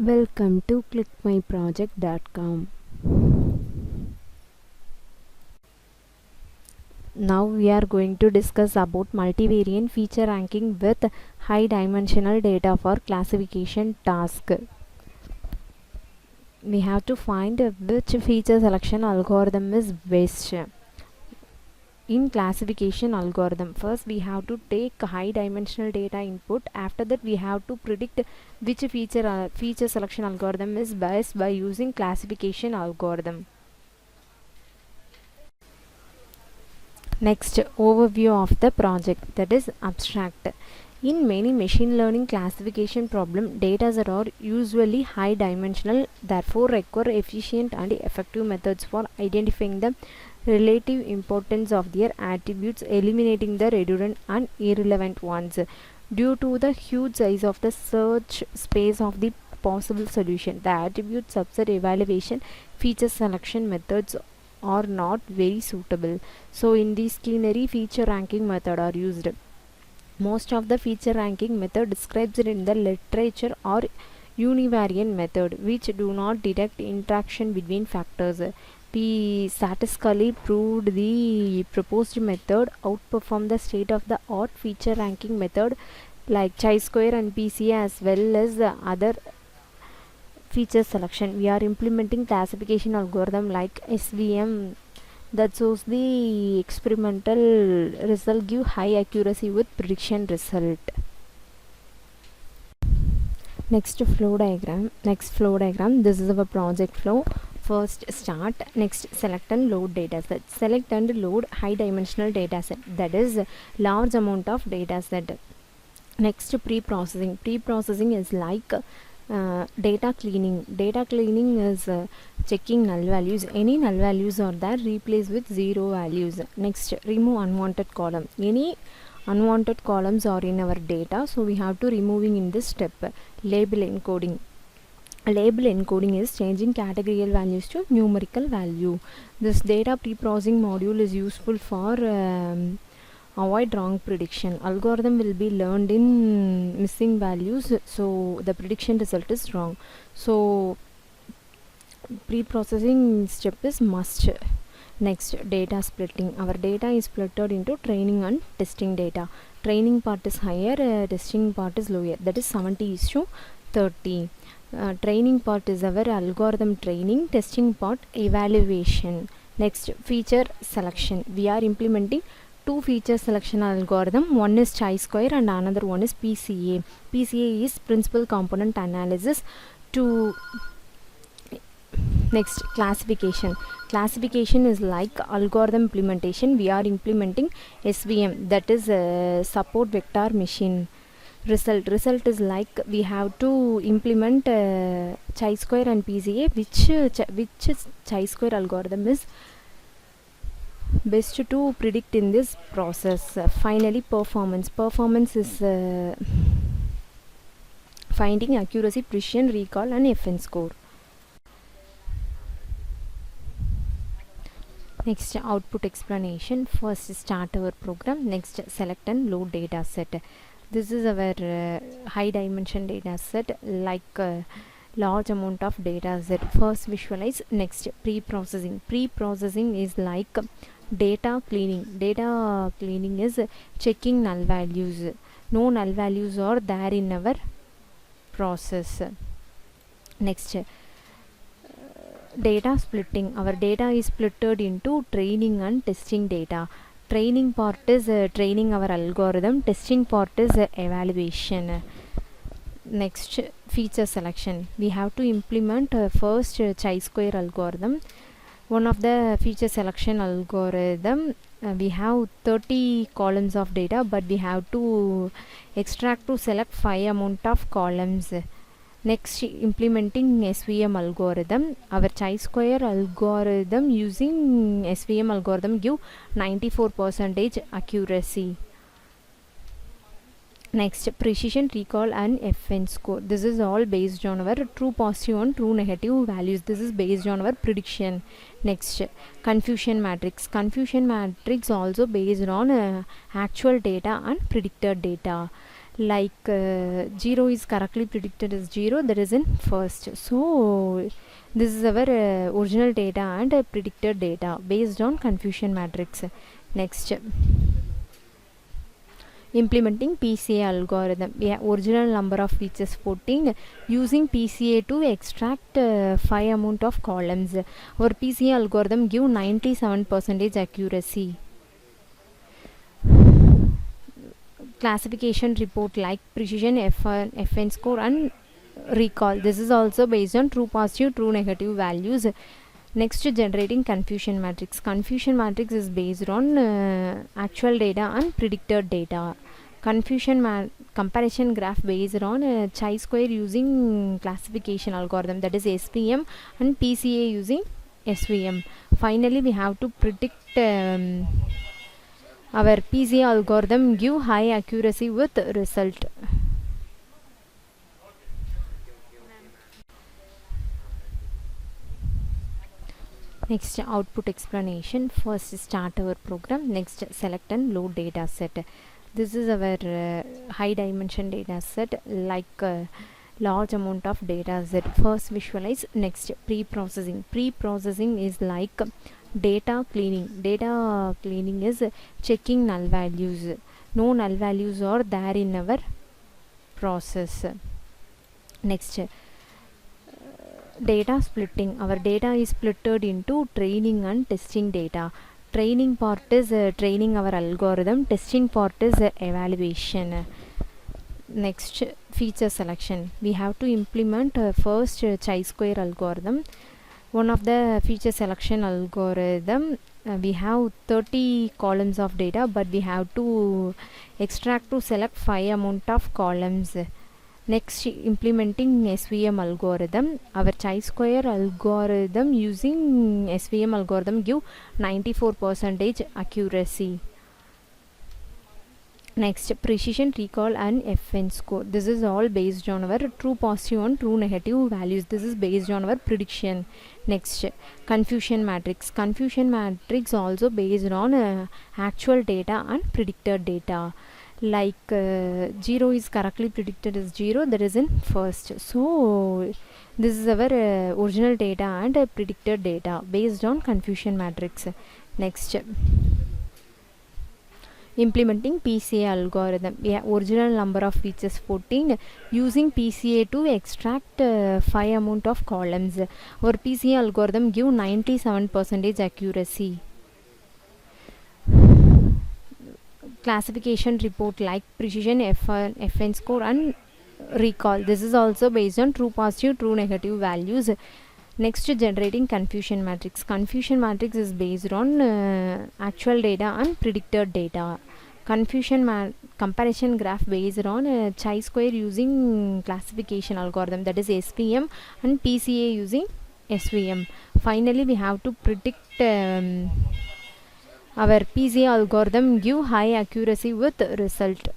Welcome to ClickMyProject.com. Now we are going to discuss about multivariate feature ranking with high dimensional data for classification task. We have to find which feature selection algorithm is best. In classification algorithm, first we have to take high dimensional data input. After that we have to predict which feature selection algorithm is best by using classification algorithm. Next, overview of the project, that is abstract. In many machine learning classification problem, data are usually high dimensional, therefore require efficient and effective methods for identifying the relative importance of their attributes, eliminating the redundant and irrelevant ones. Due to the huge size of the search space of the possible solution, the attribute subset evaluation feature selection methods are not very suitable. So in this scenario, feature ranking method are used. Most of the feature ranking method described in the literature are univariate method, which do not detect interaction between factors. We statistically proved the proposed method outperform the state of the art feature ranking method like chi-square and PCA, as well as the other feature selection. We are implementing classification algorithm like SVM that shows the experimental result give high accuracy with prediction result. Next flow diagram. This is our project flow. First start, next select and load dataset. Select and load high dimensional dataset, that is large amount of dataset. Next, pre-processing. Pre-processing is like data cleaning. Data cleaning is checking null values. Any null values are there, replace with zero values. Next, remove unwanted column. Any unwanted columns are in our data, so we have to removing in this step. Label encoding. Label encoding is changing categorical values to numerical value. This data pre-processing module is useful for avoid wrong prediction. Algorithm will be learned in missing values, so the prediction result is wrong. So pre-processing step is must. Next, data splitting. Our data is splitted into training and testing data. Training part is higher, testing part is lower, that is 70:30. Training part is our algorithm training, testing part evaluation. Next, feature selection. We are implementing two feature selection algorithm. One is chi-square and another one is PCA. PCA is principal component analysis. To next, classification. Classification is like algorithm implementation. We are implementing SVM, that is support vector machine. Result is like we have to implement chi-square and PCA, which chi-square algorithm is best to predict in this process. Finally, performance is finding accuracy, precision, recall and FN score. Next, output explanation. First, start our program. Next, select and load data set. This is our high dimension data set, like large amount of data set. First, visualize. Next, pre-processing. Pre-processing is like data cleaning. Data cleaning is checking null values. No null values are there in our process. Next, data splitting. Our data is splitted into training and testing data. Training part is training our algorithm, testing part is evaluation. Next, feature selection. We have to implement first chi-square algorithm. One of the feature selection algorithm, we have 30 columns of data, but we have to extract to select 5 amount of columns. Next, implementing SVM algorithm. Our chi-square algorithm using SVM algorithm give 94% accuracy. Next, precision, recall and FN score. This is all based on our true positive and true negative values. This is based on our prediction. Next, confusion matrix. Confusion matrix also based on actual data and predicted data. like 0 is correctly predicted as 0, that is in first. So this is our original data and predicted data based on confusion matrix. Next, implementing PCA algorithm. Original number of features 14, using PCA to extract 5 amount of columns. Our PCA algorithm give 97% accuracy. Classification report like precision, FN score and recall. This is also based on true positive, true negative values. Next, generating confusion matrix. Confusion matrix is based on actual data and predicted data. Comparison graph based on chi-square using classification algorithm, that is SVM, and PCA using SVM. Finally, we have to predict our PCA algorithm give high accuracy with result. Next, output explanation. First, start our program. Next, select and load data set. This is our high dimension data set, like large amount of data set. First, visualize. Next, pre-processing. Pre-processing is like data cleaning. Data cleaning is checking null values. No null values are there in our process. Next, data splitting. Our data is splitted into training and testing data. Training part is training our algorithm. Testing part is evaluation. Next, feature selection. We have to implement first chi-square algorithm. One of the feature selection algorithm, we have 30 columns of data, but we have to extract to select 5 amount of columns. Next, implementing SVM algorithm. Our chi-square algorithm using SVM algorithm give 94% accuracy. Next, precision, recall and FN score. This is all based on our true positive and true negative values. This is based on our prediction. Next, confusion matrix. Confusion matrix also based on actual data and predicted data. Like 0 is correctly predicted as 0, that is in first. So this is our original data and predicted data based on confusion matrix. Next, implementing PCA algorithm. Original number of features 14, using PCA to extract 5 amount of columns. Our PCA algorithm give 97% accuracy. Classification report like precision, FN score and recall. This is also based on true positive, true negative values. Next, generating confusion matrix. Confusion matrix is based on actual data and predicted data. Comparison graph based on chi-square using classification algorithm, that is SVM, and PCA using SVM. Finally, we have to predict our PCA algorithm give high accuracy with result.